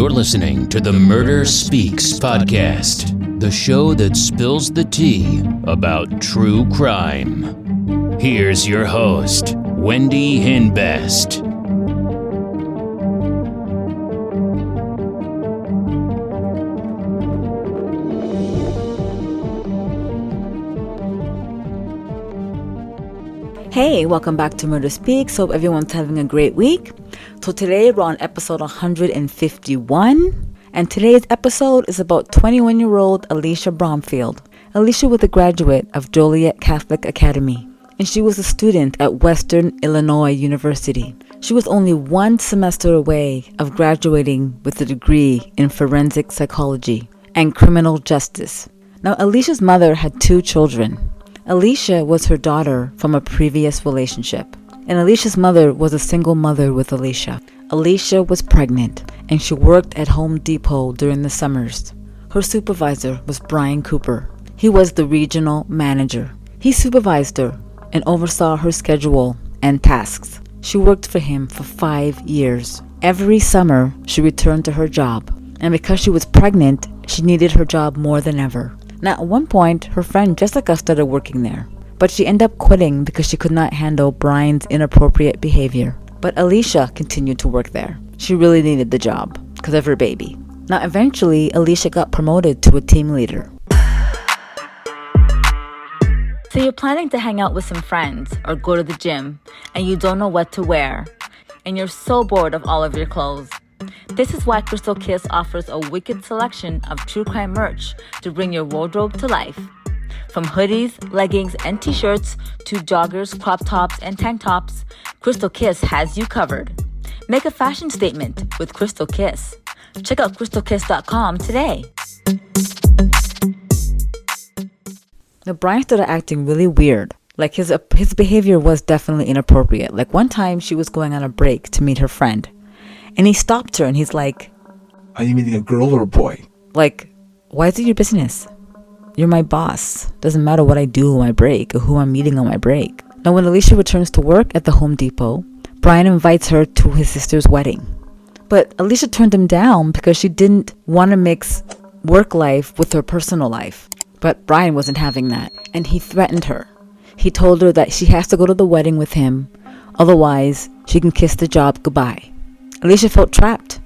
You're listening to the Murder Speaks podcast, the show that spills the tea about true crime. Here's your host, Wendy Hinbest. Hey, welcome back to Murder Speaks. Hope everyone's having a great week. So today we're on episode 151, and today's episode is about 21-year-old Alisha Bromfield. Alisha was a graduate of Joliet Catholic Academy, and she was a student at Western Illinois University. She was only one semester away of graduating with a degree in forensic psychology and criminal justice. Now, Alisha's mother had two children. Alisha was her daughter from a previous relationship, and Alisha's mother was a single mother with Alisha. Alisha was pregnant, and she worked at Home Depot during the summers. Her supervisor was Brian Cooper. He was the regional manager. He supervised her and oversaw her schedule and tasks. She worked for him for 5 years. Every summer, she returned to her job, and because she was pregnant, she needed her job more than ever. Now, at one point, her friend Jessica started working there, but she ended up quitting because she could not handle Brian's inappropriate behavior. But Alisha continued to work there. She really needed the job because of her baby. Now, eventually, Alisha got promoted to a team leader. So you're planning to hang out with some friends or go to the gym, and you don't know what to wear, and you're so bored of all of your clothes. This is why Crystal Kiss offers a wicked selection of true crime merch to bring your wardrobe to life. From hoodies, leggings, and t-shirts to joggers, crop tops, and tank tops, Crystal Kiss has you covered. Make a fashion statement with Crystal Kiss. Check out crystalkiss.com today. Now, Brian started acting really weird. Like his behavior was definitely inappropriate. Like one time she was going on a break to meet her friend, and he stopped her and he's like, "Are you meeting a girl or a boy?" Like, why is it your business? You're my boss. Doesn't matter what I do on my break or who I'm meeting on my break. Now, when Alisha returns to work at the Home Depot, Brian invites her to his sister's wedding. But Alisha turned him down because she didn't want to mix work life with her personal life. But Brian wasn't having that, and he threatened her. He told her that she has to go to the wedding with him, otherwise she can kiss the job goodbye. Alisha felt trapped.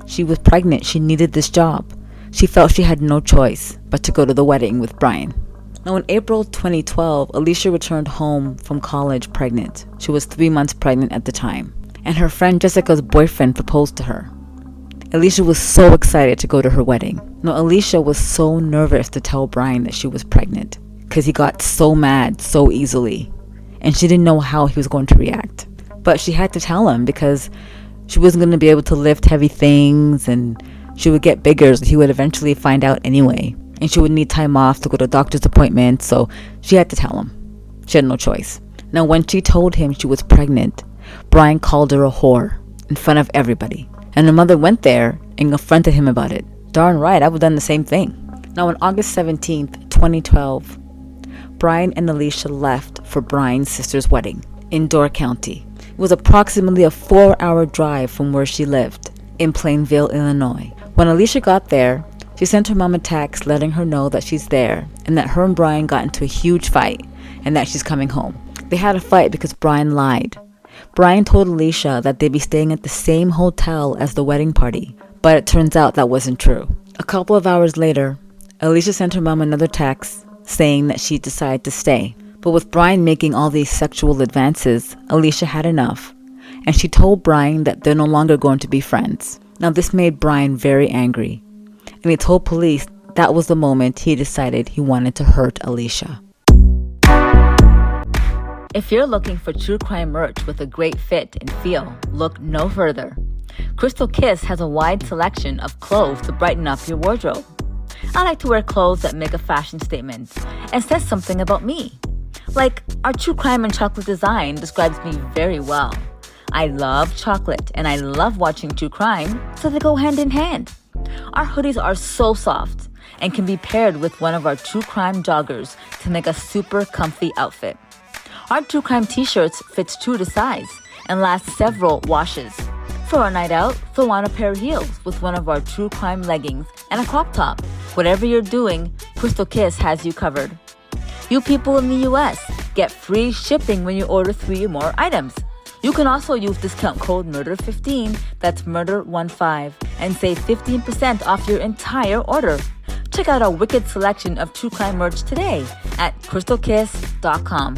She was pregnant. She needed this job. She felt she had no choice but to go to the wedding with Brian. Now, in April 2012, Alisha returned home from college pregnant. She was 3 months pregnant at the time, and her friend Jessica's boyfriend proposed to her. Alisha was so excited to go to her wedding. Now, Alisha was so nervous to tell Brian that she was pregnant because he got so mad so easily, and she didn't know how he was going to react. But she had to tell him because she wasn't going to be able to lift heavy things, and she would get bigger, so he would eventually find out anyway. And she would need time off to go to doctor's appointments, so she had to tell him. She had no choice. Now, when she told him she was pregnant, Brian called her a whore in front of everybody. And her mother went there and confronted him about it. Darn right, I would have done the same thing. Now, on August 17th, 2012, Brian and Alisha left for Brian's sister's wedding in Door County. It was approximately a 4-hour drive from where she lived in Plainville, Illinois. When Alisha got there, she sent her mom a text letting her know that she's there and that her and Brian got into a huge fight and that she's coming home. They had a fight because Brian lied. Brian told Alisha that they'd be staying at the same hotel as the wedding party, but it turns out that wasn't true. A couple of hours later, Alisha sent her mom another text saying that she decided to stay. But with Brian making all these sexual advances, Alisha had enough, and she told Brian that they're no longer going to be friends. Now, this made Brian very angry, and he told police that was the moment he decided he wanted to hurt Alisha. If you're looking for true crime merch with a great fit and feel, look no further. Crystal Kiss has a wide selection of clothes to brighten up your wardrobe. I like to wear clothes that make a fashion statement and says something about me. Like, our true crime and chocolate design describes me very well. I love chocolate and I love watching true crime, so they go hand in hand. Our hoodies are so soft and can be paired with one of our true crime joggers to make a super comfy outfit. Our true crime t-shirts fits true to size and last several washes. for a night out, throw on a pair of heels with one of our true crime leggings and a crop top. Whatever you're doing, Crystal Kiss has you covered. You people in the US get free shipping when you order 3 or more items. You can also use discount code MURDER15, that's MURDER15, and save 15% off your entire order. Check out our wicked selection of true crime merch today at crystalkiss.com.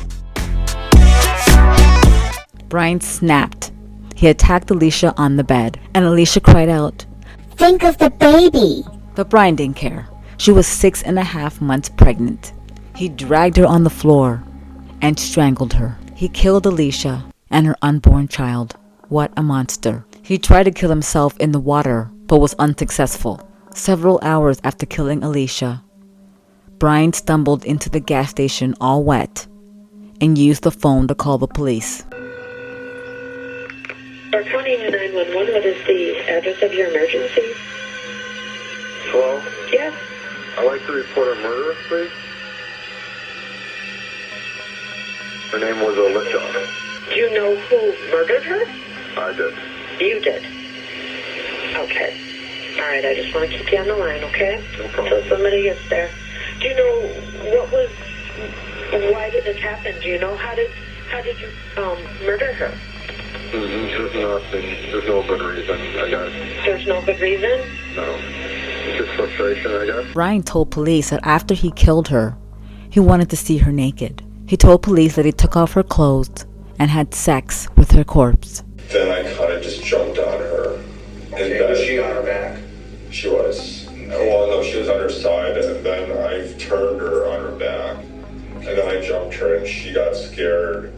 Brian snapped. He attacked Alisha on the bed, and Alisha cried out, "Think of the baby!" But Brian didn't care. She was 6.5 months pregnant. He dragged her on the floor and strangled her. He killed Alisha and her unborn child. What a monster. He tried to kill himself in the water, but was unsuccessful. Several hours after killing Alisha, Brian stumbled into the gas station all wet and used the phone to call the police. County 911, what is the address of your emergency? Hello? Yes. I'd like to report a murder, please. Her name was Alisha. Do you know who murdered her? I did. You did. Okay. All right, I just want to keep you on the line, okay? No problem. Until somebody gets there. Do you know why did this happen? Do you know how did you murder her? There's nothing. There's no good reason, I guess. There's no good reason? No. Just frustration, I guess. Brian told police that after he killed her, he wanted to see her naked. He told police that he took off her clothes and had sex with her corpse. Then I kind of just jumped on her. Okay, was she on her back? She was. Well, no, she was on her side, and then I turned her on her back. And then I jumped her, and she got scared.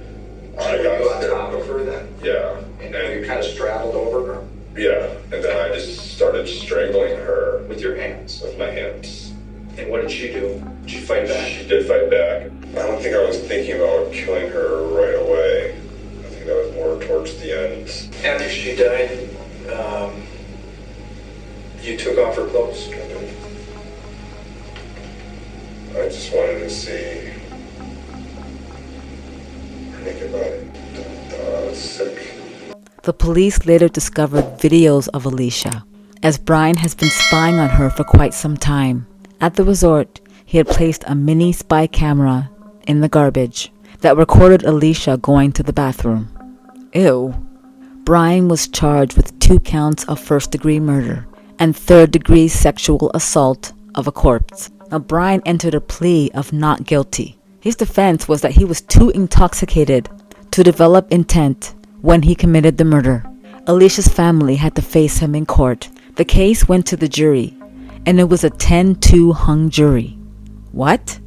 I got you on scared. top of her then? Yeah. And you kind of straddled over her? Yeah, and then I just started strangling her With your hands? with my hands. And what did she do? Did she fight back? She did fight back. I don't think I was thinking about killing her right away. I think that was more towards the end. After she died, you took off her clothes? I just wanted to see her naked body. I was sick. The police later discovered videos of Alisha, as Brian has been spying on her for quite some time. At the resort, he had placed a mini spy camera in the garbage that recorded Alisha going to the bathroom. Ew. Brian was charged with 2 counts of first-degree murder and third-degree sexual assault of a corpse. Now, Brian entered a plea of not guilty. His defense was that he was too intoxicated to develop intent when he committed the murder. Alisha's family had to face him in court. The case went to the jury, and it was a 10-2 hung jury. What?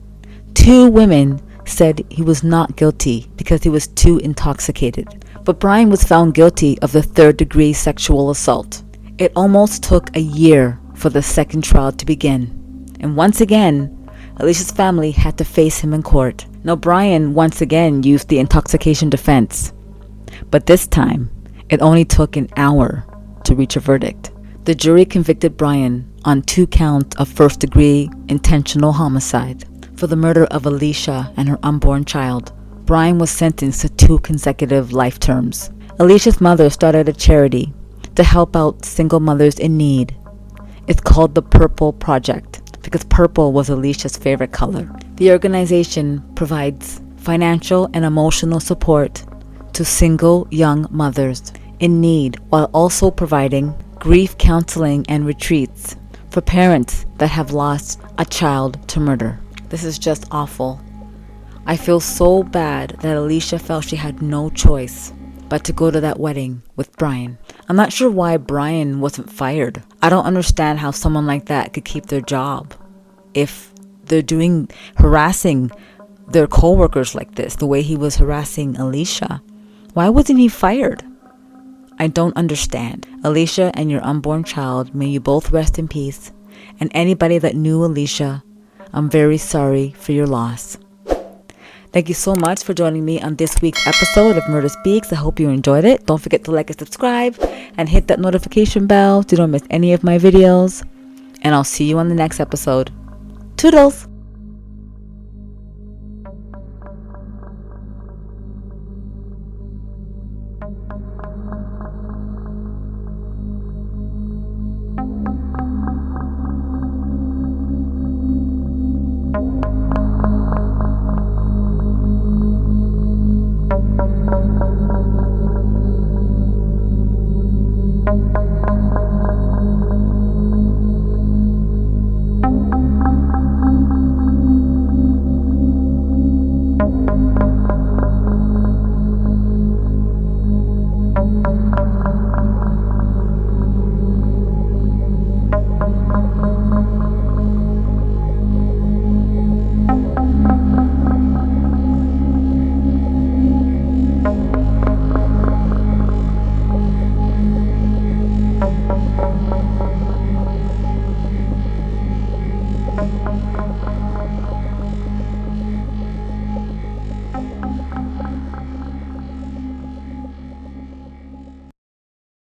2 women said he was not guilty because he was too intoxicated. But Brian was found guilty of the third-degree sexual assault. It almost took a year for the second trial to begin. And once again, Alisha's family had to face him in court. Now, Brian once again used the intoxication defense. But this time, it only took an hour to reach a verdict. The jury convicted Brian on 2 counts of first-degree intentional homicide. For the murder of Alisha and her unborn child, Brian was sentenced to 2 consecutive life terms. Alisha's mother started a charity to help out single mothers in need. It's called the Purple Project because purple was Alisha's favorite color. The organization provides financial and emotional support to single young mothers in need while also providing grief counseling and retreats for parents that have lost a child to murder. This is just awful. I feel so bad that Alisha felt she had no choice but to go to that wedding with Brian. I'm not sure why Brian wasn't fired. I don't understand how someone like that could keep their job if they're harassing their co-workers like this, the way he was harassing Alisha. Why wasn't he fired? I don't understand. Alisha and your unborn child, may you both rest in peace. And anybody that knew Alisha, I'm very sorry for your loss. Thank you so much for joining me on this week's episode of Murder Speaks. I hope you enjoyed it. Don't forget to like and subscribe and hit that notification bell so you don't miss any of my videos. And I'll see you on the next episode. Toodles!